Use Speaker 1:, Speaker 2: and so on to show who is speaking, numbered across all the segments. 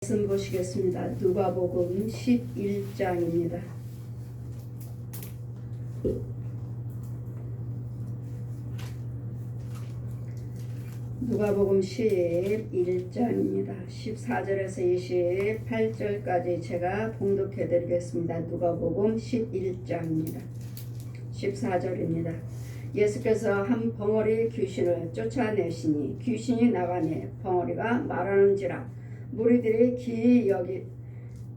Speaker 1: 말씀 보시겠습니다. 누가복음 11장입니다. 누가복음 11장입니다. 14절에서 28절까지 제가 봉독해 드리겠습니다. 누가복음 11장입니다. 14절입니다. 예수께서 한 벙어리 귀신을 쫓아내시니 귀신이 나가니 벙어리가 말하는지라 무리들이 기이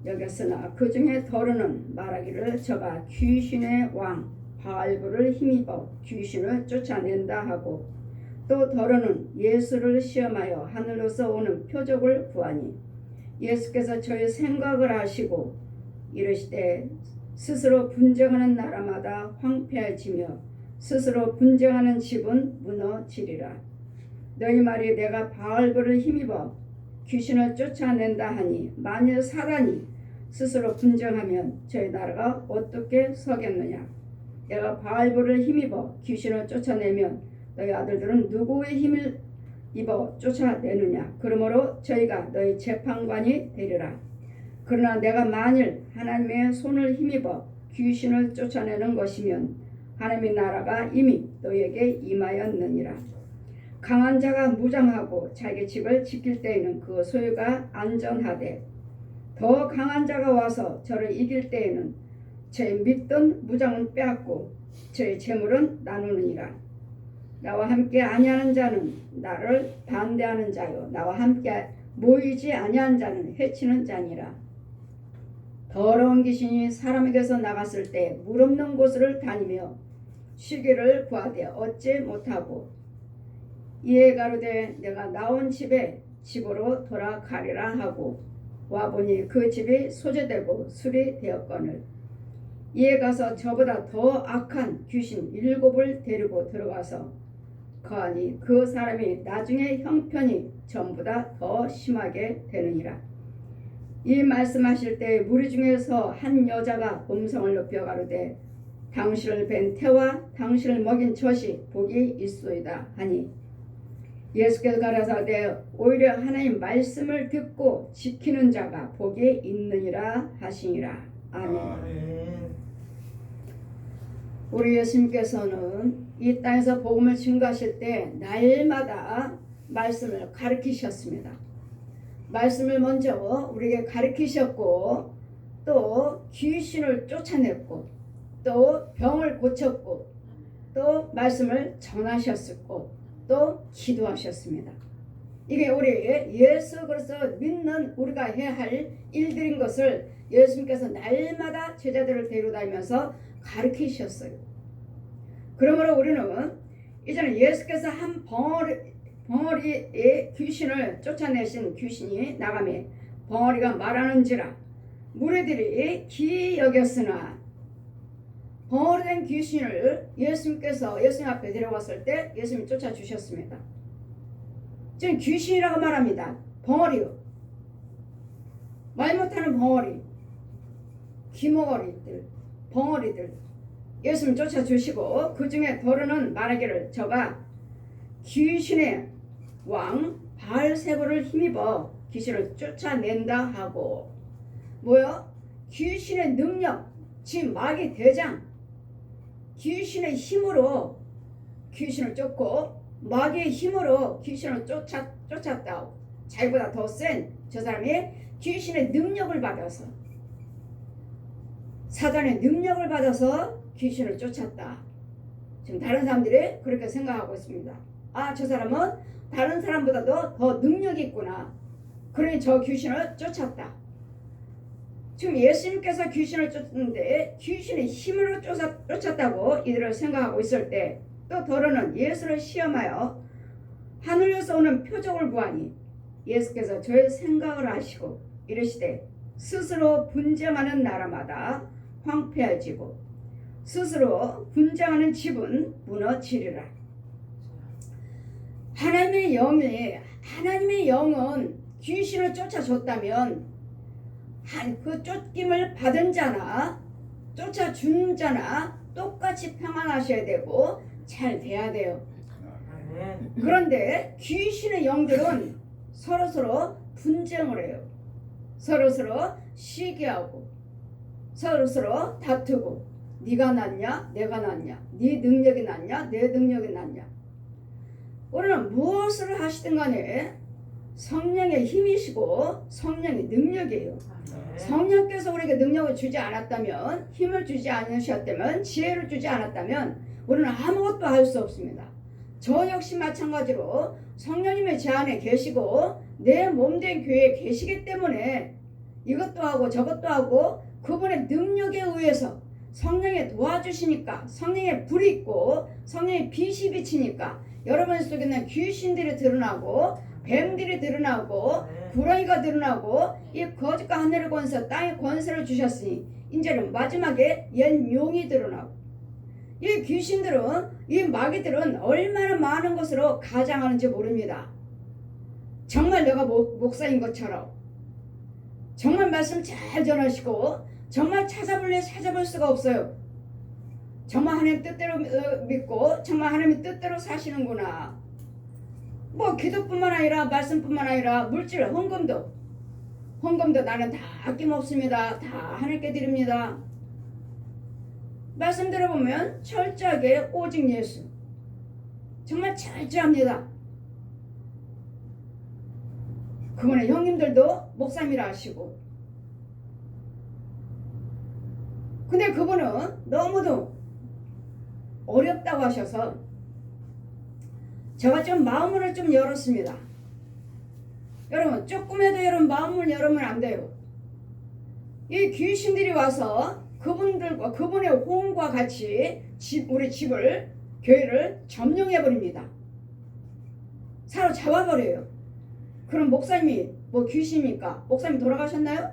Speaker 1: 여겼으나 그 중에 더러는 말하기를 저가 귀신의 왕 바알부를 힘입어 귀신을 쫓아낸다 하고, 또 더러는 예수를 시험하여 하늘로서 오는 표적을 구하니 예수께서 저의 생각을 아시고 이르시되 스스로 분쟁하는 나라마다 황폐해지며 스스로 분쟁하는 집은 무너지리라. 너희 말이 내가 바알부를 힘입어 귀신을 쫓아낸다 하니 만일 사단이 스스로 분쟁하면 저희 나라가 어떻게 서겠느냐. 내가 바알부를 힘입어 귀신을 쫓아내면 너희 아들들은 누구의 힘을 입어 쫓아내느냐. 그러므로 저희가 너희 재판관이 되리라. 그러나 내가 만일 하나님의 손을 힘입어 귀신을 쫓아내는 것이면 하나님의 나라가 이미 너희에게 임하였느니라. 강한 자가 무장하고 자기 집을 지킬 때에는 그 소유가 안전하되 더 강한 자가 와서 저를 이길 때에는 저의 믿던 무장은 빼앗고 저의 재물은 나누느니라. 나와 함께 아니하는 자는 나를 반대하는 자요 나와 함께 모이지 아니한 자는 해치는 자니라. 더러운 귀신이 사람에게서 나갔을 때 물 없는 곳을 다니며 쉬기를 구하되 얻지 못하고 이에 가로되 내가 나온 집으로 돌아가리라 하고 와보니 그 집이 소재되고 술이 되었거늘 이에 가서 저보다 더 악한 귀신 7을 데리고 들어가서 거하니 그 사람이 나중에 형편이 전보다 더 심하게 되느니라. 이 말씀하실 때 무리 중에서 한 여자가 음성을 높여 가로되 당신을 뵌 태와 당신을 먹인 젖이 복이 있소이다 하니 예수께서 가라사대 오히려 하나님 말씀을 듣고 지키는 자가 복이 있느니라 하시니라. 아멘. 우리 예수님께서는 이 땅에서 복음을 증거하실 때 날마다 말씀을 가르치셨습니다. 말씀을 먼저 우리에게 가르치셨고 또 귀신을 쫓아냈고 또 병을 고쳤고 또 말씀을 전하셨고 또 기도하셨습니다. 이게 우리 예수 그리스도 믿는 우리가 해야 할 일들인 것을 예수님께서 날마다 제자들을 데려다니면서 가르치셨어요. 그러므로 우리는 이제는 예수께서 한 벙어리의 귀신을 쫓아내신 귀신이 나가매 벙어리가 말하는지라 무리들이 기이 여겼으나 벙어리된 귀신을 예수님께서 예수님 앞에 데려왔을 때 예수님이 쫓아주셨습니다. 지금 귀신이라고 말합니다. 벙어리요. 말 못하는 벙어리, 귀머거리들, 벙어리들 예수님 쫓아주시고 그 중에 더러는 말하기를 저가 귀신의 왕 바알세불을 힘입어 귀신을 쫓아낸다 하고 뭐요? 귀신의 능력, 지금 마귀 대장 귀신의 힘으로 귀신을 쫓고 마귀의 힘으로 귀신을 쫓았다. 자기보다 더 센 저 사람이 귀신의 능력을 받아서 사단의 능력을 받아서 귀신을 쫓았다. 지금 다른 사람들이 그렇게 생각하고 있습니다. 아, 저 사람은 다른 사람보다도 더 능력이 있구나. 그러니 저 귀신을 쫓았다. 지금 예수님께서 귀신을 쫓는데 귀신의 힘으로 쫓았다고 이들을 생각하고 있을 때 또 더러는 예수를 시험하여 하늘에서 오는 표적을 구하니 예수께서 저의 생각을 아시고 이르시되 스스로 분쟁하는 나라마다 황폐해지고 스스로 분쟁하는 집은 무너지리라. 하나님의 영은 귀신을 쫓아줬다면 그 쫓김을 받은 자나 쫓아준 자나 똑같이 평안하셔야 되고 잘 돼야 돼요. 그런데 귀신의 영들은 서로 분쟁을 해요. 서로서로 시기하고 서로서로 다투고 네가 낫냐 내가 낫냐 네 능력이 낫냐 내 능력이 낫냐. 우리는 무엇을 하시든 간에 성령의 힘이시고 성령의 능력이에요. 성령께서 우리에게 능력을 주지 않았다면 힘을 주지 않으셨다면 지혜를 주지 않았다면 우리는 아무것도 할 수 없습니다. 저 역시 마찬가지로 성령님의 제 안에 계시고 내 몸된 교회에 계시기 때문에 이것도 하고 저것도 하고 그분의 능력에 의해서 성령이 도와주시니까 성령의 불이 있고 성령의 빛이 비치니까 여러분 속에는 귀신들이 드러나고 뱀들이 드러나고 구렁이가 드러나고 이 거짓과 하늘의 권세 땅의 권세를 주셨으니 이제는 마지막에 옛 용이 드러나고 이 귀신들은 이 마귀들은 얼마나 많은 것으로 가장하는지 모릅니다. 정말 내가 목사인 것처럼 정말 말씀 잘 전하시고 정말 찾아볼 수가 없어요. 정말 하나님 뜻대로 믿고 정말 하나님 뜻대로 사시는구나. 뭐 기도뿐만 아니라 말씀뿐만 아니라 물질 헌금도 나는 다 아낌없습니다. 다 하나님께 드립니다. 말씀 들어보면 철저하게 오직 예수 정말 철저합니다. 그분의 형님들도 목사님이라 하시고 근데 그분은 너무도 어렵다고 하셔서 제가 좀 마음을 좀 열었습니다. 여러분 조금에도 여러분 마음을 열으면 안 돼요. 이 귀신들이 와서 그분들과 그분의 호응과 같이 우리 집을 교회를 점령해버립니다. 사로잡아버려요. 그럼 목사님이 뭐 귀신입니까? 목사님 돌아가셨나요?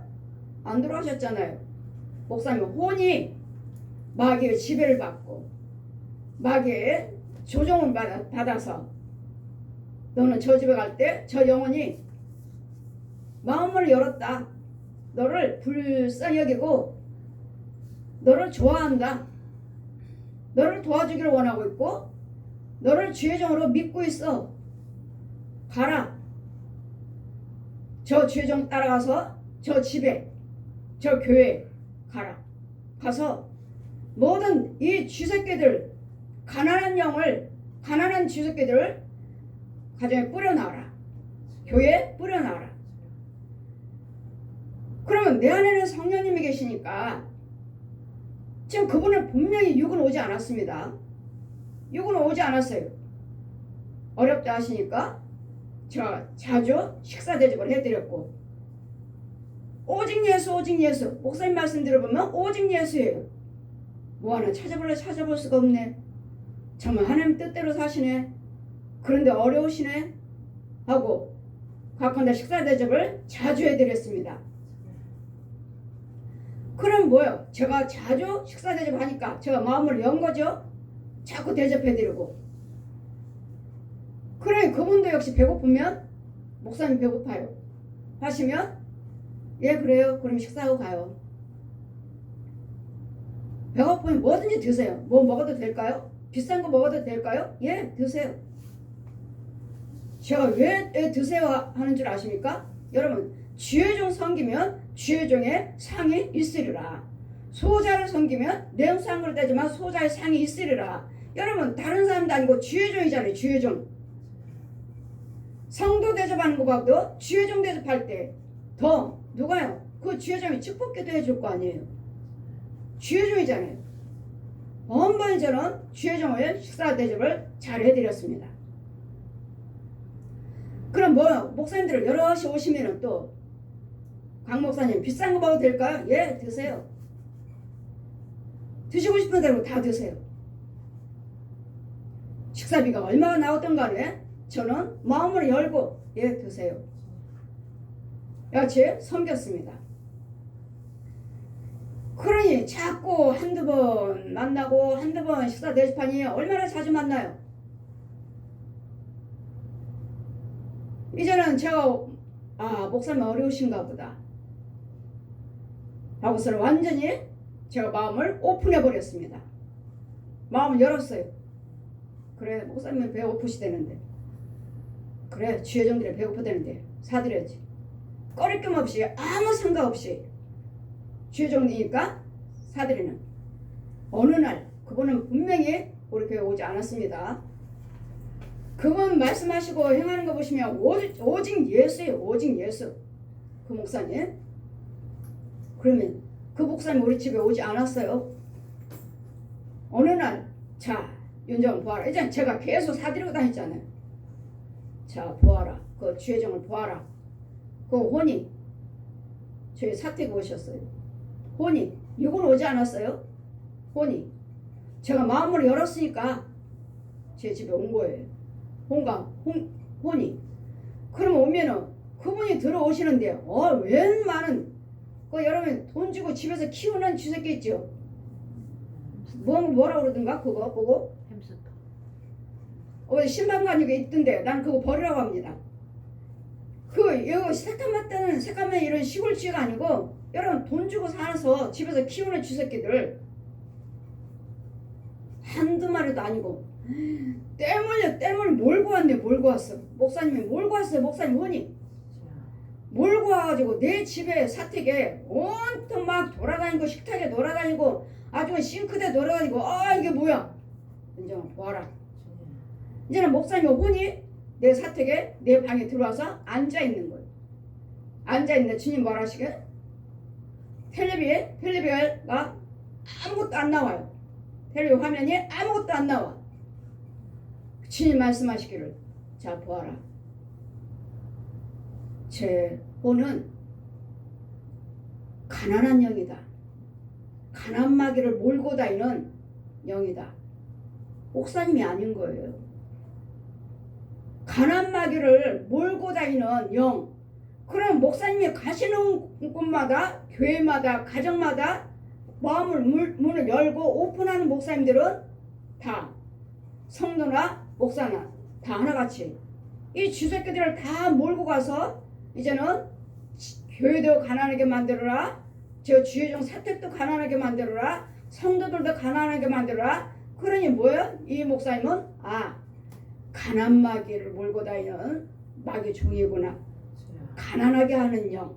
Speaker 1: 안 돌아가셨잖아요. 목사님 혼이 마귀의 지배를 받고 마귀의 조종을 받아서 너는 저 집에 갈 때 저 영혼이 마음을 열었다. 너를 불쌍히 여기고 너를 좋아한다. 너를 도와주기를 원하고 있고 너를 주의 종으로 믿고 있어. 가라. 저 주의 종 따라가서 저 집에 저 교회에 가라. 가서 모든 이 쥐새끼들 가난한 쥐새끼들을 가정에 뿌려놔라. 교회에 뿌려놔라. 그러면 내 안에는 성령님이 계시니까 지금 그분은 분명히 육은 오지 않았습니다. 육은 오지 않았어요. 어렵다 하시니까 저 자주 식사 대접을 해드렸고 오직 예수 목사님 말씀 들어보면 오직 예수예요. 뭐 하나 찾아볼 수가 없네. 정말 하나님 뜻대로 사시네. 그런데 어려우시네 하고 각각의 식사 대접을 자주 해드렸습니다. 그럼 뭐요? 제가 자주 식사 대접하니까 제가 마음을 연 거죠. 자꾸 대접해드리고. 그래 그분도 역시 배고프면 목사님 배고파요 하시면 예 그래요. 그럼 식사하고 가요. 배고프면 뭐든지 드세요. 뭐 먹어도 될까요? 비싼 거 먹어도 될까요? 예 드세요. 제가 왜 드세요 하는 줄 아십니까? 여러분 주의 종 섬기면 주의 종의 상이 있으리라. 소자를 섬기면 내용상으로 되지만 소자의 상이 있으리라. 여러분 다른 사람도 아니고 주의 종이잖아요. 주의 종. 성도 대접하는 것보다도 주의 종 대접할 때 더 누가요? 그 주의 종이 축복기도 해줄 거 아니에요. 주의 종이잖아요. 번번이 저는 주의 종을 식사 대접을 잘 해드렸습니다. 그럼 뭐요? 목사님들 여럿이 오시면은 또 강 목사님 비싼 거 먹어도 될까요? 예 드세요. 드시고 싶은 대로 다 드세요. 식사비가 얼마가 나왔던 간에 저는 마음을 열고 예 드세요. 같이 섬겼습니다. 그러니 자꾸 한두 번 만나고 한두 번 식사 대접하니 얼마나 자주 만나요? 이제는 제가 목사님 어려우신가 보다 하고서는 완전히 제가 마음을 오픈해 버렸습니다. 마음을 열었어요. 그래 목사님은 배고프시대는데 그래 주의 종들이 배고프다는데 사드려야지. 꺼리낌 없이 아무 생각 없이 주의종이니까 사드리는 어느 날 그분은 분명히 우리 교회 오지 않았습니다. 그분 말씀하시고 행하는 거 보시면 오직 예수예요. 오직 예수. 그 목사님. 그러면 그 목사님 우리 집에 오지 않았어요. 어느 날 자 윤정 보아라. 이제 제가 계속 사드리고 다녔잖아요. 자 보아라. 그 주혜정을 보아라. 그 혼이 저희 사택에 오셨어요. 혼이 이걸 오지 않았어요. 혼이 제가 마음을 열었으니까 제 집에 온 거예요. 혼이. 그럼 오면은 그분이 들어오시는데 웬 많은 그 여러분 돈 주고 집에서 키우는 쥐새끼 있죠. 뭐라 그러던가 그거 보고 햄스터. 신방관이가 있던데 난 그거 버리라고 합니다. 여기 새까맣다는 이런 시골 쥐가 아니고 여러분 돈 주고 살아서 집에서 키우는 쥐새끼들 한두 마리도 아니고 떼물려 몰고 왔어. 목사님이 몰고 왔어요. 목사님 혼이 몰고 와가지고 내 집에 사택에 온통 막 돌아다니고 식탁에 돌아다니고 아주 싱크대 돌아다니고 이게 뭐야. 이제 보아라. 이제는 목사님 혼이 내 사택에 내 방에 들어와서 앉아있는 거예요. 앉아있는데 주님 뭐라 하시게? 텔레비가 아무것도 안 나와요. 텔레비 화면이 아무것도 안 나와. 주님 말씀하시기를 자 보아라. 제 혼은 가난한 영이다. 가난마귀를 몰고 다니는 영이다. 목사님이 아닌 거예요. 가난마귀를 몰고 다니는 영. 그럼 목사님이 가시는 곳마다 교회마다 가정마다 문을 열고 오픈하는 목사님들은 다 성도나 목사나 다 하나같이 이 쥐새끼들을 다 몰고 가서 이제는 교회도 가난하게 만들어라. 저 주의종 사택도 가난하게 만들어라. 성도들도 가난하게 만들어라. 그러니 뭐예요? 이 목사님은 가난마귀를 몰고 다니는 마귀 종이구나. 가난하게 하는 영.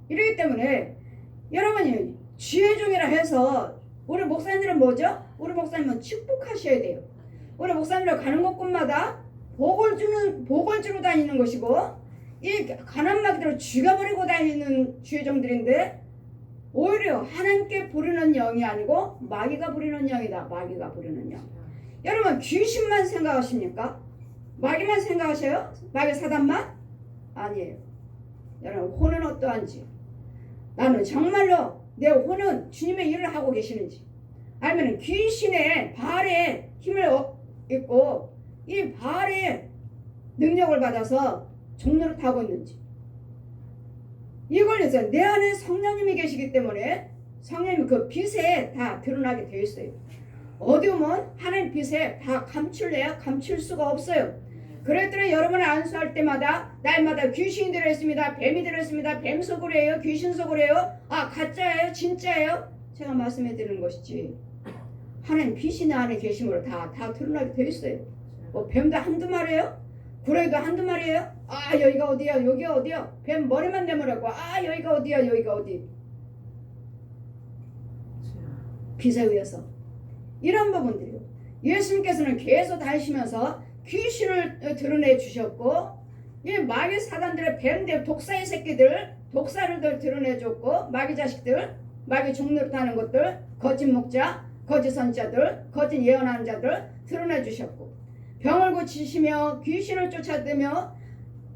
Speaker 1: 이러기 때문에 여러분이 주의종이라 해서 우리 목사님들은 뭐죠? 우리 목사님은 축복하셔야 돼요. 우리 목사님들 가는 곳곳마다 복을 주러 다니는 것이고 이 가난마귀들을 죽여버리고 다니는 주의종들인데 오히려 하나님께 부르는 영이 아니고 마귀가 부르는 영이다. 마귀가 부르는 영. 여러분 귀신만 생각하십니까? 마귀만 생각하셔요? 마귀 사단만? 아니에요. 여러분 혼은 어떠한지 나는 정말로 내 혼은 주님의 일을 하고 계시는지 아니면 귀신의 발에 힘을 있고 이 발에 능력을 받아서 종로를 타고 있는지 이걸 해서 내 안에 성령님이 계시기 때문에 성령님이 그 빛에 다 드러나게 되어 있어요. 어두움은 하나님 빛에 다 감출래야 감출 수가 없어요. 그랬더니 여러분을 안수할 때마다 날마다 귀신이 들어있습니다. 뱀이 들어있습니다. 뱀 속으로 해요. 귀신 속으로 해요. 가짜예요. 진짜예요. 제가 말씀해 드리는 것이지 하나님 빛이 내 안에 계심으로 다 드러나게 되어 있어요. 뱀도 한두 마리예요? 구레도 한두 마리예요? 여기가 어디야? 여기가 어디야? 뱀 머리만 내밀었고 여기가 어디야? 여기가 어디? 빛에 의해서 이런 부분들이요. 예수님께서는 계속 다니시면서 귀신을 드러내 주셨고 이 마귀 사단들의 뱀들 독사의 새끼들 독사를 드러내 줬고 마귀 자식들 마귀 종노릇 하는 것들 거짓 목자 거짓 선자들 거짓 예언하는 자들 드러내 주셨고 병을 고치시며 귀신을 쫓아내며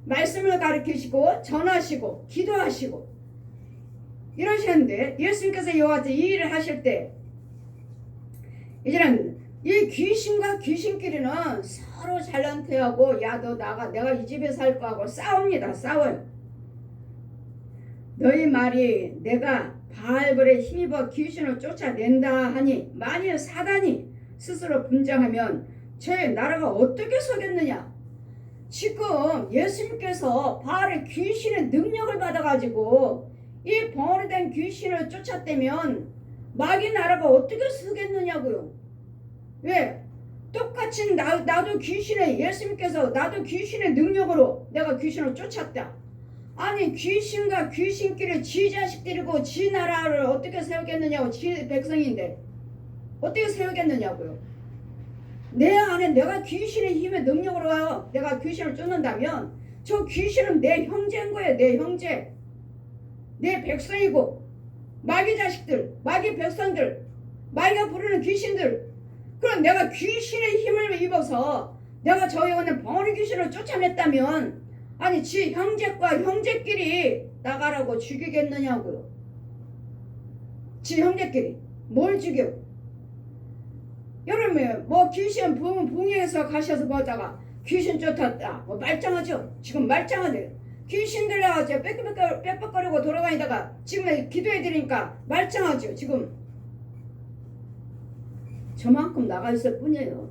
Speaker 1: 말씀을 가르치시고 전하시고 기도하시고 이러시는데 예수님께서 이와 같이 이 일을 하실 때 이제는 이 귀신과 귀신끼리는 서로 잘난태하고 야 너 나가 내가 이 집에 살 거하고 싸웁니다. 싸워요. 너희 말이 내가 바알벌에 힘입어 귀신을 쫓아낸다 하니 만일 사단이 스스로 분장하면 저의 나라가 어떻게 서겠느냐. 지금 예수님께서 바알의 귀신의 능력을 받아가지고 이 벙어리된 귀신을 쫓아대면 마귀 나라가 어떻게 서겠느냐고요. 왜? 똑같이 나도 귀신의 예수님께서 나도 귀신의 능력으로 내가 귀신을 쫓았다. 아니 귀신과 귀신끼리 지 자식들이고 지 나라를 어떻게 세우겠느냐고. 지 백성인데 어떻게 세우겠느냐고요. 내 안에 내가 귀신의 힘의 능력으로 와요. 내가 귀신을 쫓는다면 저 귀신은 내 형제인 거예요. 내 형제, 내 백성이고, 마귀 자식들, 마귀 백성들, 마귀가 부르는 귀신들. 그럼 내가 귀신의 힘을 입어서 내가 저희 오늘 벙어리 귀신을 쫓아냈다면 아니 지 형제과 형제끼리 나가라고 죽이겠느냐고요. 지 형제끼리 뭘 죽여? 여러분 뭐 귀신 붕에서 가셔서 보다가 귀신 쫓았다 뭐 말짱하죠. 지금 말짱하대요. 귀신들 나가서 빽빽거리고 돌아다니다가 지금 기도해드리니까 말짱하죠. 지금 저만큼 나가 있을 뿐이에요.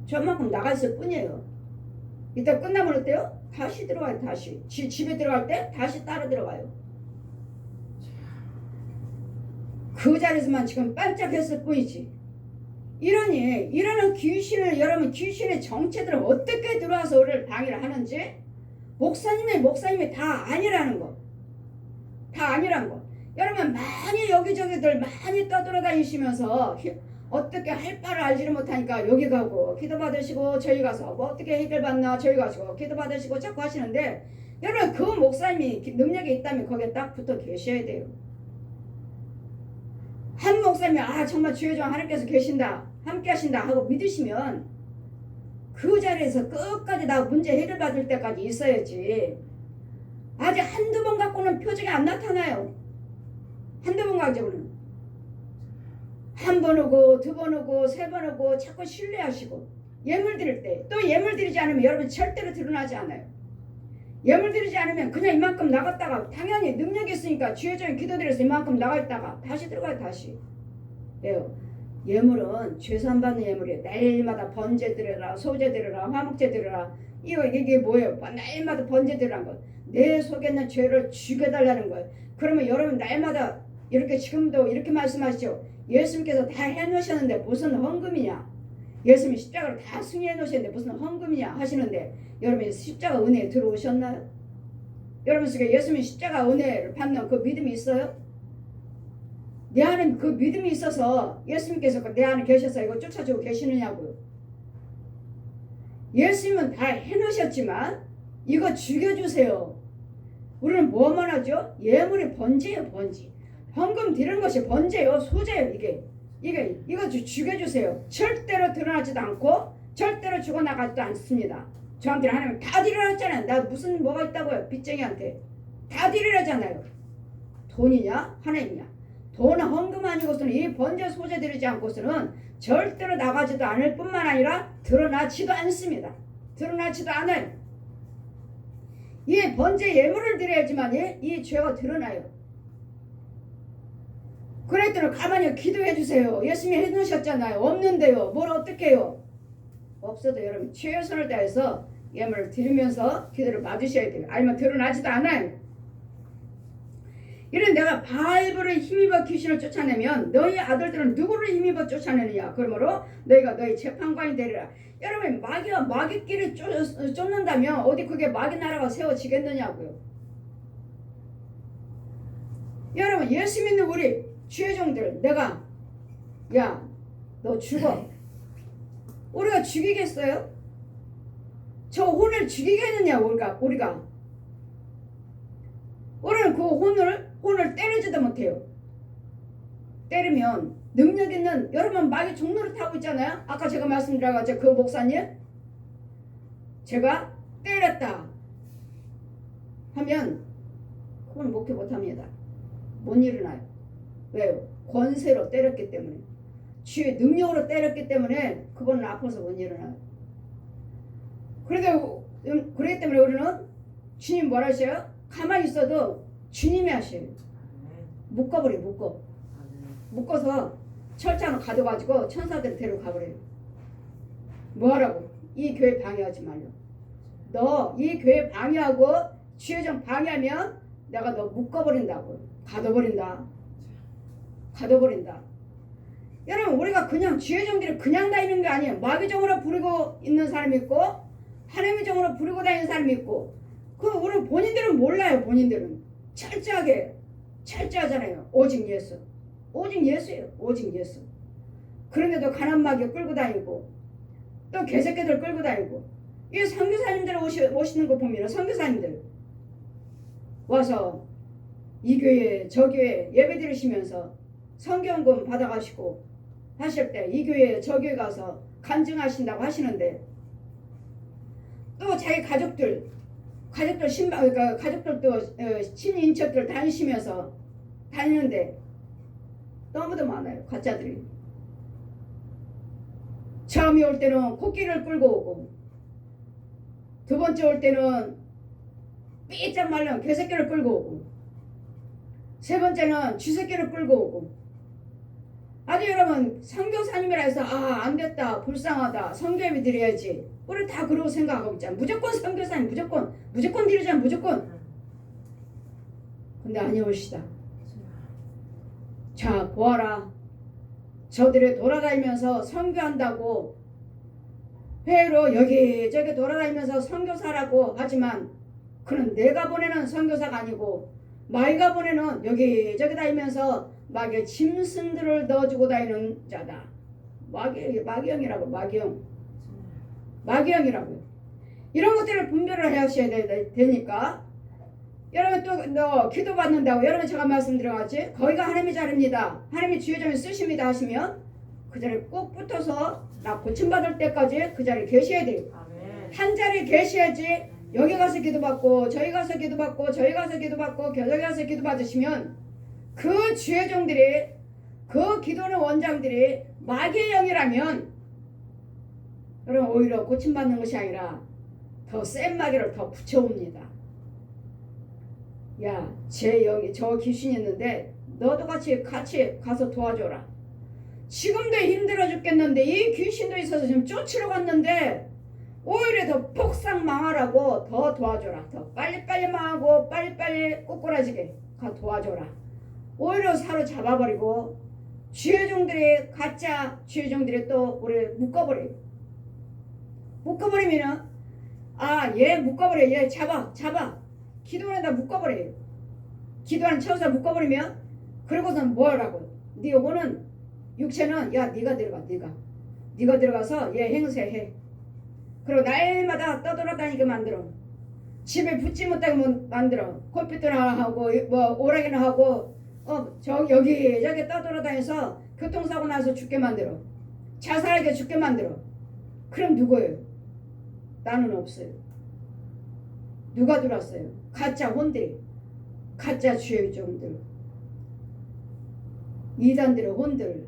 Speaker 1: 저만큼 나가 있을 뿐이에요. 이따 끝나면 어때요? 다시 들어가요. 다시 집에 들어갈 때 다시 따라 들어가요. 그 자리에서만 지금 반짝했을 뿐이지. 이러는 귀신을 여러분 귀신의 정체들은 어떻게 들어와서 우리를 방해를 하는지 목사님이 다 아니라는 거. 다 아니라는 거. 여러분 많이 여기저기들 많이 떠돌아다니시면서 어떻게 할 바를 알지를 못하니까 여기 가고 기도 받으시고 저희 가서 뭐 어떻게 해결받나 저희 가시고 기도 받으시고 자꾸 하시는데 여러분 그 목사님이 능력이 있다면 거기에 딱 붙어 계셔야 돼요. 한 목사님이 정말 주의 종 하나님께서 계신다 함께 하신다 하고 믿으시면 그 자리에서 끝까지 나 문제 해결받을 때까지 있어야지. 아직 한두 번 갖고는 표적이 안 나타나요. 한두 번 가지고는 한 번 오고 두 번 오고 세 번 오고 자꾸 신뢰하시고 예물 드릴 때 또 예물 드리지 않으면 여러분 절대로 드러나지 않아요. 예물 드리지 않으면 그냥 이만큼 나갔다가 당연히 능력이 있으니까 주의 종이 기도드려서 이만큼 나가있다가 다시 들어가요. 다시. 왜요? 예물은 죄산받는 예물이에요. 날마다 번제 드려라 소제 드려라 화목제 드려라 이게 뭐예요? 날마다 번제 드리라는 거. 내 속에 있는 죄를 죽여달라는 거예요. 그러면 여러분 날마다 이렇게 지금도 이렇게 말씀하시죠. 예수님께서 다 해놓으셨는데 무슨 헌금이냐. 예수님이 십자가를 다 승리해 놓으셨는데 무슨 헌금이냐 하시는데 여러분이 십자가 은혜에 들어오셨나요? 여러분 속에 예수님이 십자가 은혜를 받는 그 믿음이 있어요? 내 안에 그 믿음이 있어서 예수님께서 내 안에 계셔서 이거 쫓아주고 계시느냐고요. 예수님은 다 해놓으셨지만 이거 죽여주세요. 우리는 뭐만 하죠? 예물이 번제예요. 번제. 헌금 드리는 것이 번제요. 소제요. 이거 죽여주세요. 절대로 드러나지도 않고 절대로 죽어나가지도 않습니다. 저한테는 하나님 다 드리라잖아요. 나 무슨 뭐가 있다고요. 빚쟁이한테 다 드리라잖아요. 돈이냐 하나님이냐. 돈은 헌금 아니고서는 이 번제 소제 드리지 않고서는 절대로 나가지도 않을 뿐만 아니라 드러나지도 않습니다. 드러나지도 않아요. 이 번제 예물을 드려야지만 이 죄가 드러나요. 그랬더니 가만히 기도해 주세요. 예수님이 해놓으셨잖아요. 없는데요. 뭘 어떻게 해요? 없어도 여러분 최선을 다해서 예물을 드리면서 기도를 받으셔야 돼요. 아니면 드러나지도 않아요. 이런 내가 바이블을 힘입어 귀신을 쫓아내면 너희 아들들은 누구를 힘입어 쫓아내느냐. 그러므로 너희가 너희 재판관이 되리라. 여러분 마귀와 마귀끼리 쫓는다면 어디 그게 마귀 나라가 세워지겠느냐고요. 여러분 예수 믿는 우리 주의 종들 내가 야 너 죽어. 우리가 죽이겠어요? 저 혼을 죽이겠느냐. 우리가 우리는 그 혼을 때리지도 못해요. 때리면 능력 있는 여러분 마귀 종로를 타고 있잖아요. 아까 제가 말씀드려가지고 그 목사님 제가 때렸다 하면 그건 목회 못합니다. 못 일어나요. 왜요? 권세로 때렸기 때문에 주의 능력으로 때렸기 때문에 그분은 아파서 못 일어나요. 그렇기 때문에 우리는 주님 뭐라 하셔요? 가만히 있어도 주님이 하셔요. 묶어서 철장을 가져가지고 천사들을 데려가버려요. 뭐하라고? 이 교회 방해하지 말려. 너 이 교회 방해하고 주의 종 방해하면 내가 너 묶어버린다고. 가둬버린다. 여러분 우리가 그냥 주의 종들이 그냥 다니는 게 아니에요. 마귀 종으로 부르고 있는 사람이 있고 하나님의 종으로 부르고 다니는 사람이 있고 우리 본인들은 몰라요. 본인들은 철저하잖아요. 오직 예수. 오직 예수예요. 오직 예수. 그런데도 가난마귀 끌고 다니고 또 개새끼들 끌고 다니고 이 선교사님들 오시는 거 보면 선교사님들 와서 이 교회 저 교회 예배 드리시면서 성경금 받아가시고 하실 때 이 교회 저 교회 가서 간증하신다고 하시는데 또 자기 가족들 그러니까 가족들도 친인척들 다니는데 너무도 많아요. 가짜들이. 처음에 올 때는 코끼리를 끌고 오고 두 번째 올 때는 삐짝 말른 개새끼를 끌고 오고 세 번째는 쥐새끼를 끌고 오고 아주 여러분 선교사님이라 해서 안됐다 불쌍하다 성교예배 드려야지 우리 다 그러고 생각하고 있잖아. 무조건 선교사님 무조건 드리잖아. 무조건. 근데 아니오시다. 자 보아라. 저들이 돌아다니면서 선교한다고 회로 여기저기 돌아다니면서 선교사라고 하지만 그는 내가 보내는 선교사가 아니고 마귀가 보내는 여기저기 다니면서 마귀의 짐승들을 넣어주고 다니는 자다. 마귀형이라고 마귀형이라고요. 이런 것들을 분별을 하셔야 되니까 여러분 또 기도 받는다고 여러분 제가 말씀드려가지 거기가 하나님의 자리입니다. 하나님의 주의 점에 쓰십니다 하시면 그 자리에 꼭 붙어서 나 고침받을 때까지 그 자리에 계셔야 돼요. 아멘. 한 자리에 계셔야지 여기 가서 기도받고 저기 가서 기도받고 저기 가서 기도받고 저기 가서 기도받으시면 그 주의 종들이 그 기도하는 원장들이 마귀의 영이라면 여러분 오히려 고침받는 것이 아니라 더 센 마귀를 더 붙여옵니다. 야, 저 귀신이 있는데 너도 같이 가서 도와줘라. 지금도 힘들어 죽겠는데 이 귀신도 있어서 지금 쫓으러 갔는데 오히려 더 폭삭 망하라고 더 도와줘라. 더 빨리빨리 망하고 빨리빨리 꼬꾸라지게 가 도와줘라. 오히려 사로잡아버리고 주의종들이 가짜 주의종들이 또 우리 묶어버리면은 얘 묶어버려. 얘 잡아 기도원에다 묶어버려요. 기도원 쳐서 묶어버리면 그러고선 뭐라고 네 요거는 육체는 야 네가 들어가 네가 들어가서 얘 행세해. 그리고 날마다 떠돌아다니게 만들어. 집에 붙지 못하게 만들어. 컴퓨터나 하고 뭐 오락이나 하고 여기 저기 떠돌아다녀서 교통사고 나서 죽게 만들어. 자살하게 죽게 만들어. 그럼 누구예요? 나는 없어요. 누가 들어왔어요? 가짜 혼들, 가짜 주의종들, 이단들의 혼들,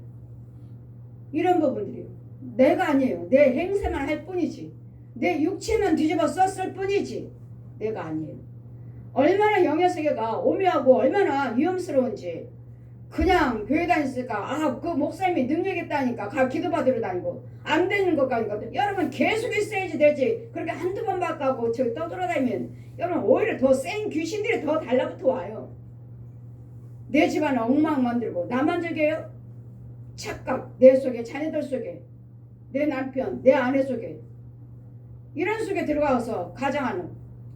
Speaker 1: 이런 부분들이요. 내가 아니에요. 내 행세만 할 뿐이지. 내 육체만 뒤집어 썼을 뿐이지. 내가 아니에요. 얼마나 영역세계가 오묘하고 얼마나 위험스러운지. 그냥 교회 다녔으니까 그 목사님이 능력 있다니까 가 기도받으러 다니고 안 되는 것 같거든. 여러분 계속 있어야지 되지. 그렇게 한두 번 바꿔고 저기 떠돌아다니면 여러분 오히려 더 센 귀신들이 더 달라붙어 와요. 내 집안 엉망 만들고 나만 저게요. 착각 내 속에 자녀들 속에 내 남편 내 아내 속에 이런 속에 들어가서 가장하는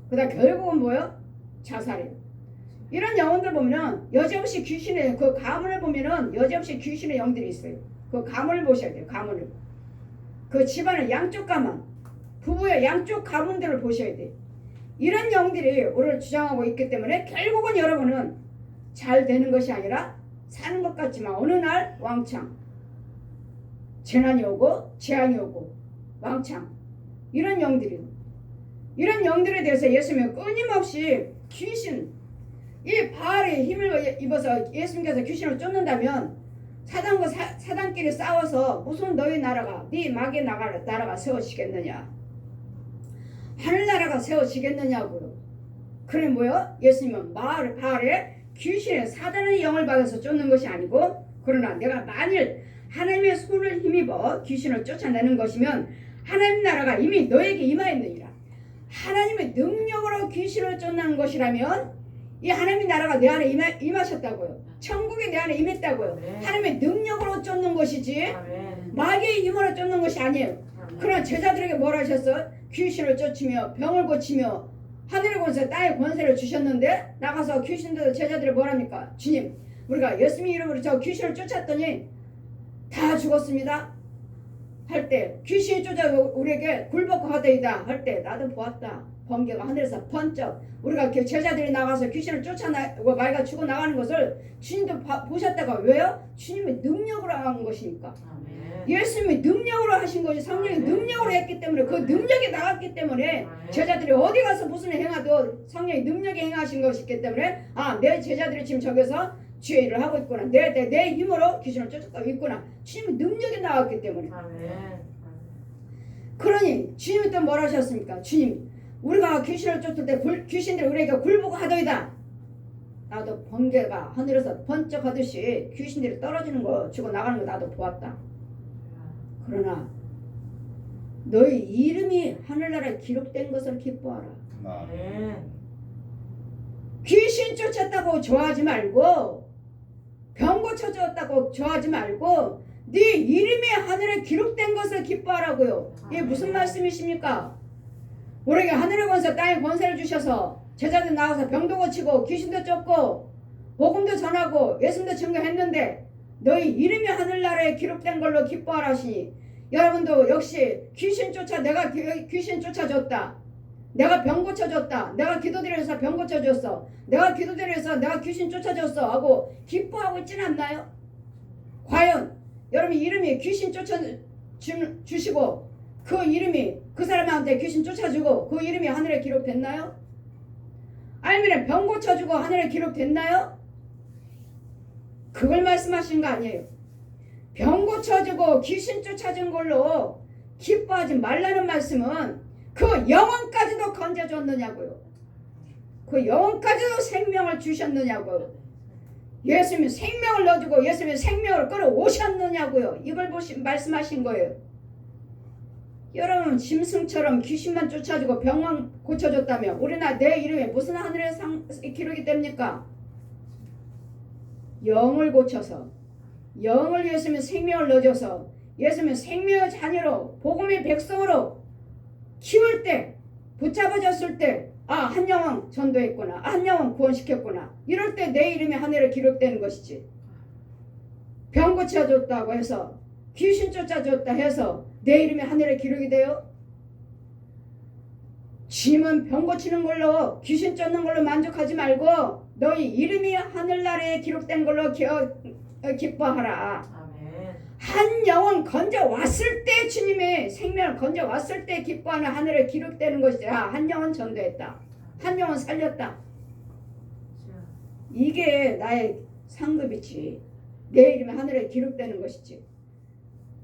Speaker 1: 그다음 결국은 뭐예요? 자살이에요. 이런 영혼들 보면은 여지없이 귀신의 그 가문을 보면은 여지없이 귀신의 영들이 있어요. 그 가문을 보셔야 돼요. 가문을. 그 집안의 양쪽 가문, 부부의 양쪽 가문들을 보셔야 돼요. 이런 영들이 우리를 주장하고 있기 때문에 결국은 여러분은 잘 되는 것이 아니라 사는 것 같지만 어느 날 왕창 재난이 오고 재앙이 오고 왕창 이런 영들이 이런 영들에 대해서 예수님은 끊임없이 귀신 이 바알의 힘을 입어서 예수님께서 귀신을 쫓는다면 사단과 사단끼리 싸워서 무슨 너희 나라가 네 마귀 나라가 세워지겠느냐 하늘나라가 세워지겠느냐고요. 그래 뭐요? 예수님은 바알의 귀신의 사단의 영을 받아서 쫓는 것이 아니고 그러나 내가 만일 하나님의 손을 힘입어 귀신을 쫓아내는 것이면 하나님 나라가 이미 너에게 임하였느니라. 하나님의 능력으로 귀신을 쫓는 것이라면 이 하나님의 나라가 내 안에 임하셨다고요. 천국이 내 안에 임했다고요. 네. 하나님의 능력으로 쫓는 것이지 마귀의 힘으로 쫓는 것이 아니에요. 그러나 제자들에게 뭐라 하셨어요? 귀신을 쫓으며 병을 고치며 하늘의 권세 땅의 권세를 주셨는데 나가서 귀신들 제자들이 뭐랍니까? 주님 우리가 예수님 이름으로 저 귀신을 쫓았더니 다 죽었습니다 할 때 귀신이 쫓아 우리에게 굴복고 하더이다 할 때 나도 보았다. 번개가 하늘에서 번쩍 우리가 제자들이 나가서 귀신을 쫓아나고 말가 죽어 나가는 것을 주님도 보셨다가 왜요? 주님의 능력으로 한 것이니까. 예수님이 능력으로 하신 것이 성령이 능력으로 했기 때문에 그 능력이 나갔기 때문에 제자들이 어디 가서 무슨 행하도 성령이 능력이 행하신 것이기 때문에 아 내 제자들이 지금 저기서 주의 일을 하고 있구나. 내 힘으로 귀신을 쫓아가고 있구나. 주님의 능력이 나왔기 때문에. 그러니 주님이 또 뭐라 하셨습니까? 주님 우리가 귀신을 쫓을 때 귀신들이 우리에게 굴복을 하더이다. 나도 번개가 하늘에서 번쩍하듯이 귀신들이 떨어지는 거 죽어 나가는 거 나도 보았다. 그러나 너희 이름이 하늘나라에 기록된 것을 기뻐하라. 귀신 쫓았다고 좋아하지 말고 병 고쳐졌다고 좋아하지 말고 네 이름이 하늘에 기록된 것을 기뻐하라고요. 이게 무슨 말씀이십니까? 우리에게 하늘의 권세 땅의 권세를 주셔서 제자들 나와서 병도 고치고 귀신도 쫓고 복음도 전하고 예수님도 증거했는데 너희 이름이 하늘나라에 기록된 걸로 기뻐하라 하시니 여러분도 역시 귀신 쫓아 내가 귀신 쫓아줬다. 내가 병 고쳐줬다. 내가 기도드려서 병 고쳐줬어. 내가 기도드려서 내가 귀신 쫓아줬어 하고 기뻐하고 있지는 않나요? 과연 여러분 이름이 귀신 쫓아주시고 그 이름이 그 사람한테 귀신 쫓아주고 그 이름이 하늘에 기록됐나요? 아니면 병 고쳐주고 하늘에 기록됐나요? 그걸 말씀하신 거 아니에요. 병 고쳐주고 귀신 쫓아준 걸로 기뻐하지 말라는 말씀은 그 영혼까지도 건져줬느냐고요. 그 영혼까지도 생명을 주셨느냐고요. 예수님이 생명을 넣어주고 예수님이 생명을 끌어오셨느냐고요. 이걸 말씀하신 거예요. 여러분 짐승처럼 귀신만 쫓아주고 병만 고쳐줬다면 우리나 내 이름에 무슨 하늘에 기록이 됩니까? 영을 고쳐서 영을 예수님의 생명을 넣어줘서 예수님의 생명의 자녀로 복음의 백성으로 키울 때 붙잡아졌을 때 아 한 영혼 전도했구나. 한 영혼 구원시켰구나. 이럴 때 내 이름이 하늘에 기록되는 것이지. 병 고쳐줬다고 해서 귀신 쫓아줬다 해서 내 이름이 하늘에 기록이 돼요? 주님은 병 고치는 걸로 귀신 쫓는 걸로 만족하지 말고 너희 이름이 하늘나라에 기록된 걸로 기뻐하라. 한 영혼 건져왔을 때 주님의 생명을 건져왔을 때 기뻐하는 하늘에 기록되는 것이지. 한 영혼 전도했다. 한 영혼 살렸다. 이게 나의 상급이지. 내 이름이 하늘에 기록되는 것이지.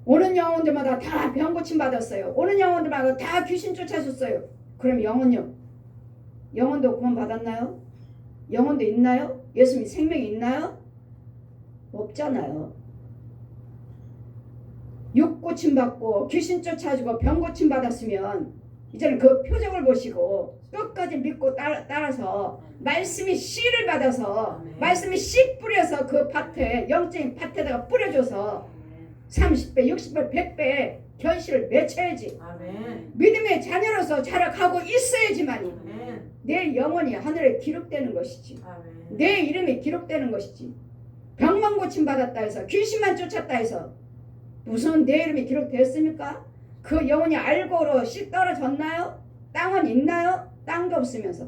Speaker 1: 오는 영혼들마다 다 병 고침 받았어요. 오는 영혼들마다 다 귀신 쫓아줬어요. 그럼 영혼요? 영혼도 구원 받았나요? 영혼도 있나요? 예수님 생명이 있나요? 없잖아요. 육 고침 받고 귀신 쫓아주고 병 고침 받았으면 이제는 그 표적을 보시고 끝까지 믿고 따라서 말씀이 씨를 받아서 말씀이 씨 뿌려서 그 밭에 영적인 밭에다가 뿌려줘서 30배, 60배, 100배 결실을 맺혀야지. 믿음의 자녀로서 자라가고 있어야지만이 내 영혼이 하늘에 기록되는 것이지. 내 이름이 기록되는 것이지. 병만 고침 받았다 해서 귀신만 쫓았다 해서 무슨 내 이름이 기록되었습니까? 그 영혼이 알고로 씨 떨어졌나요? 땅은 있나요? 땅도 없으면서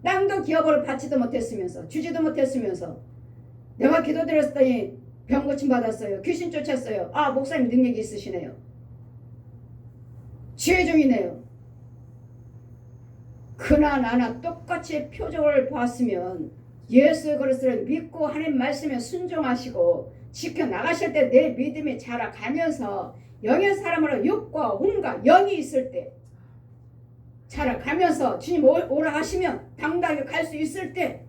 Speaker 1: 땅도 기업을 받지도 못했으면서 주지도 못했으면서 내가 기도드렸더니 병 고침 받았어요. 귀신 쫓았어요. 아 목사님 능력이 있으시네요. 지혜 중이네요. 그나 나나 똑같이 표적을 보았으면 예수 그리스도를 믿고 하나님 말씀에 순종하시고 지켜나가실 때 내 믿음이 자라가면서 영의 사람으로 육과 혼과 영이 있을 때 자라가면서 주님 오라 하시면 당당하게 갈 수 있을 때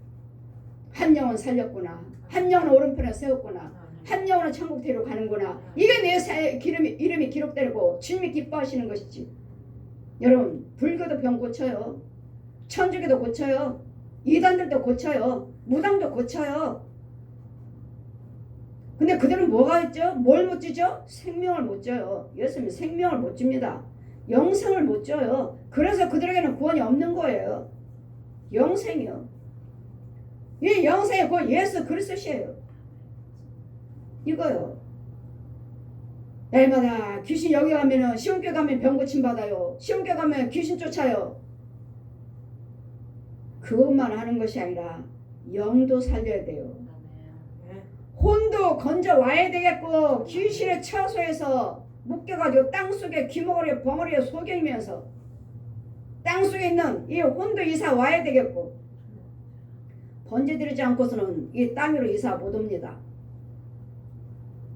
Speaker 1: 한 영혼 살렸구나. 한 영혼 오른편에 세웠구나. 한 영혼은 천국 데려가는구나. 이게 내 이름이 기록되고 주님이 기뻐하시는 것이지. 여러분 불교도 병 고쳐요. 천주교도 고쳐요. 이단들도 고쳐요. 무당도 고쳐요. 근데 그들은 뭐가 있죠? 뭘 못 주죠? 생명을 못 줘요. 예수님이 생명을 못 줍니다. 영생을 못 줘요. 그래서 그들에게는 구원이 없는 거예요. 영생이요. 이 영생이 곧 예수 그리스도시에요. 이거요. 날마다 귀신 여기 가면은 시험교회 가면 병 고침 받아요. 시험교회 가면 귀신 쫓아요. 그것만 하는 것이 아니라 영도 살려야 돼요. 혼도 건져 와야 되겠고 귀신의 처소에서 묶여가지고 땅속에 귀머거리에 벙어리에 속여이면서 땅속에 있는 이 혼도 이사 와야 되겠고 번제드리지 않고서는 이 땅 위로 이사 못 옵니다.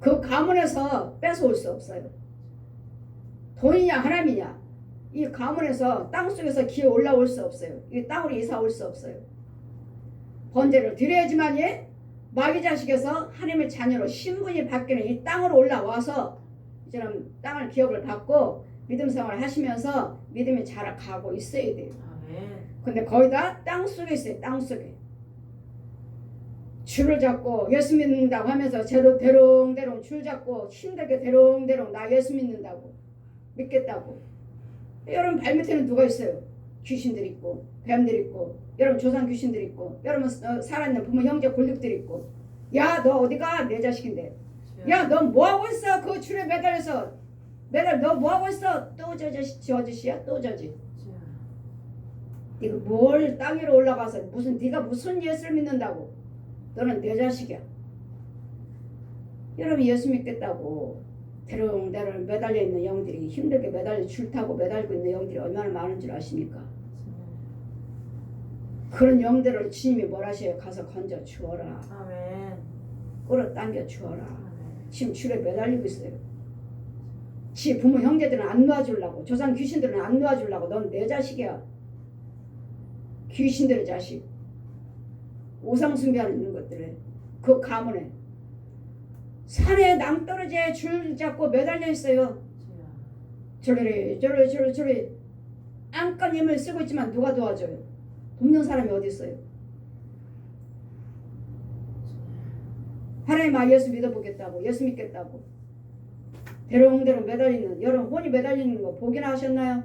Speaker 1: 그 가문에서 뺏어올 수 없어요. 돈이냐 하나님이냐 이 가문에서 땅속에서 기어 올라올 수 없어요. 이 땅으로 이사 올 수 없어요. 번제를 드려야지만이 마귀 자식에서 하나님의 자녀로 신분이 바뀌는 이 땅으로 올라와서 이제는 땅을 기업을 받고 믿음 생활을 하시면서 믿음이 자라가고 있어야 돼요. 근데 거의 다 땅속에 있어요. 땅속에. 줄을 잡고 예수 믿는다고 하면서 대롱대롱 줄 잡고 힘들게 대롱대롱 나 예수 믿는다고 믿겠다고. 여러분 발밑에는 누가 있어요? 귀신들 있고 뱀들 있고 여러분 조상 귀신들 있고 여러분 살아있는 부모 형제 골육들 있고 야 너 어디가? 내 자식인데 야 너 뭐하고 있어? 그 줄에 매달려서 너 뭐하고 있어? 또 저 아저씨야? 또 저지 네가 뭘 땅 위로 올라가서 네가 무슨 예수를 믿는다고 너는 내 자식이야. 여러분 예수 믿겠다고 대롱대롱 매달려 있는 영들이 힘들게 매달려 줄 타고 매달고 있는 영들이 얼마나 많은 줄 아십니까? 그런 영들을 주님이 뭘 하셔요? 가서 건져 주어라.
Speaker 2: 아멘.
Speaker 1: 끌어당겨 주어라.
Speaker 2: 아멘.
Speaker 1: 지금 줄에 매달리고 있어요. 지 부모 형제들은 안 놔주려고 조상 귀신들은 안 놔주려고 넌 내 자식이야. 귀신들의 자식. 우상 숭배하는 것들에 그 가문에 산에 낭떠러지에 줄 잡고 매달려 있어요. 저리 안간 힘을 쓰고 있지만 누가 도와줘요? 돕는 사람이 어디 있어요? 하나님 예수 믿어보겠다고 예수 믿겠다고 대롱대롱 매달리는 여러분 혼이 매달리는 거 보기나 하셨나요?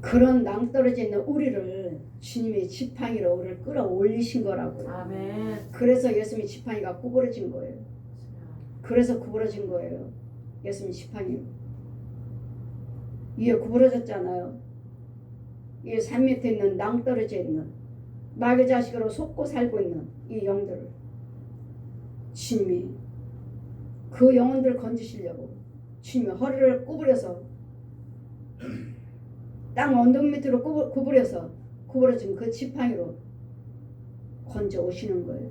Speaker 1: 그런 낭떠러져 있는 우리를 주님이 지팡이로 우리를 끌어올리신 거라고요.
Speaker 2: 아멘.
Speaker 1: 그래서 예수님의 지팡이가 구부러진 거예요. 그래서 구부러진 거예요. 예수님 지팡이 위에 구부러졌잖아요. 이 산 밑에 있는 낭떠러져 있는 마귀 자식으로 속고 살고 있는 이 영들을 주님이 그 영혼들을 건지시려고 주님이 허리를 구부려서 땅 언덕 밑으로 구부려서 구부러진 그 지팡이로 건져 오시는 거예요.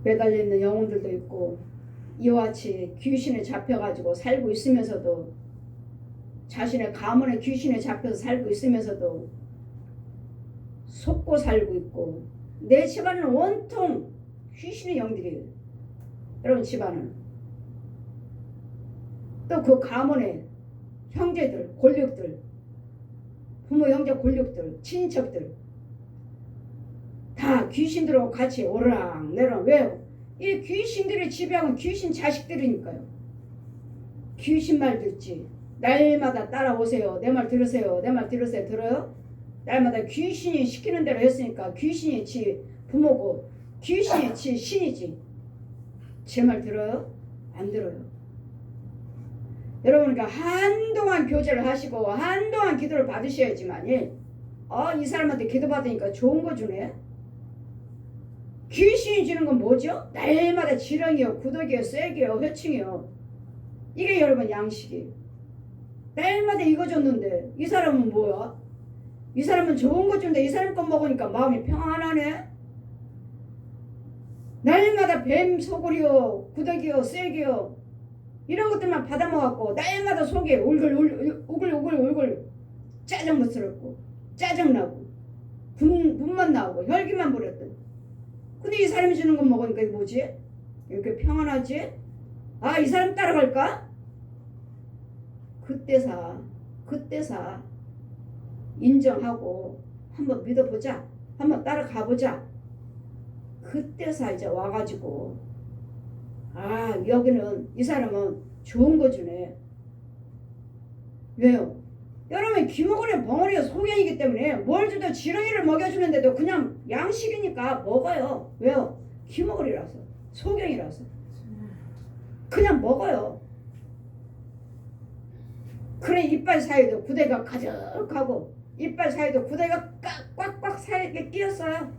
Speaker 1: 매달려 있는 영혼들도 있고 이와 같이 귀신에 잡혀가지고 살고 있으면서도 자신의 가문에 귀신에 잡혀서 살고 있으면서도 속고 살고 있고 내 집안은 온통 귀신의 영들이에요. 여러분 집안은 또 그 가문에 형제들, 골육들, 부모 형제 골육들, 친척들 다 귀신들하고 같이 오르락내락 왜요? 이 귀신들이 지배하는 귀신 자식들이니까요. 귀신 말 듣지. 날마다 따라오세요. 내 말 들으세요. 내 말 들으세요. 들어요? 날마다 귀신이 시키는 대로 했으니까 귀신이 지 부모고 귀신이 지 신이지. 제 말 들어요? 안 들어요. 여러분 그러니까 한동안 교제를 하시고 한동안 기도를 받으셔야지만 이 사람한테 기도 받으니까 좋은 거 주네. 귀신이 주는 건 뭐죠? 날마다 지렁이요, 구더기요, 쐐기요, 회충이요. 이게 여러분 양식이. 날마다 이거 줬는데 이 사람은 뭐야? 이 사람은 좋은 거 준데 이 사람 거 먹으니까 마음이 평안하네. 날마다 뱀 소굴이요, 구더기요, 쐐기요 이런 것들만 받아먹었고 날마다 속에 울글울글 짜증스럽고 짜증나고 분만 나오고 혈기만 부렸던. 근데 이 사람이 주는 거 먹으니까 이게 뭐지? 이렇게 평안하지? 이 사람 따라갈까? 그때사 인정하고 한번 믿어보자. 한번 따라가보자. 그때사 이제 와가지고 아, 여기는 이 사람은 좋은 거 주네. 왜요? 여러분 기먹으려 벙어리가 소경이기 때문에 뭘 주도 지렁이를 먹여주는데도 그냥 양식이니까 먹어요. 왜요? 기먹으리라서 소경이라서 그냥 먹어요. 그래 이빨 사이도 구대가 가득하고 이빨 사이도 구대가 꽉꽉 사이에 끼었어요.